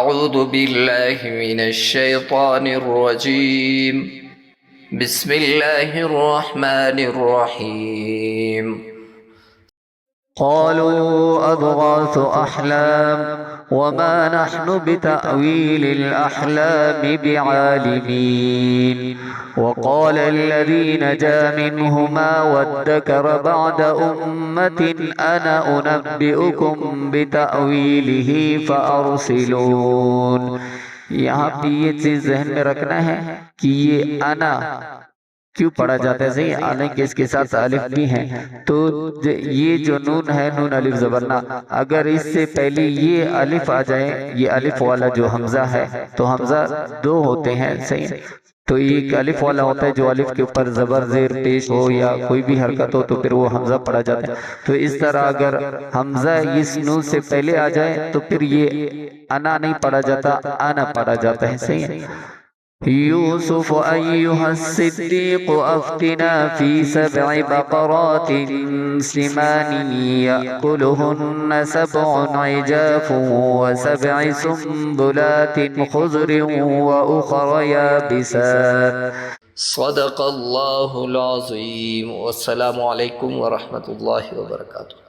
أعوذ بالله من الشيطان الرجيم بسم الله الرحمن الرحيم قالوا أضغاث أحلام وما نحن بتأويل الأحلام بعالمين وقال الذي نجا منهما وادكر بعد أمة أنا أنبئكم بتأويله فأرسلون। यहाँ पे ये चीज जहन में रखना है कि ये अना क्यों पढ़ा जाता है। सही, हालांकि इसके साथ अलिफ भी है, तो ये जो नून है, नून अलिफ जबरना, अगर इससे पहले ये अलिफ आ जाए, ये अलिफ वाला जो हमजा है, तो हमजा दो होते हैं। सही, तो एक अलिफ वाला होता है जो अलिफ के ऊपर जबर जेर पेश हो या कोई भी हरकत हो तो फिर वो हमजा पढ़ा जाता है। तो इस तरह अगर हमजा इस नून से पहले आ जाए तो फिर ये अना नहीं पढ़ा जाता, आना पढ़ा जाता है। सही है। यूसुफ अय्युहा सिद्दीक़ अफ्तिना फी सब'i बक़रातिन सिमानी यअकुलुहुन्ना सब'उन इजाफुन व सब'i सुंबुलातिन खुज़रिन व उख़रा याबिसात। सदक़ल्लाहुल अज़ीम। वस्सलामु अलैकुम व रहमतुल्लाहि व बरकातुहू।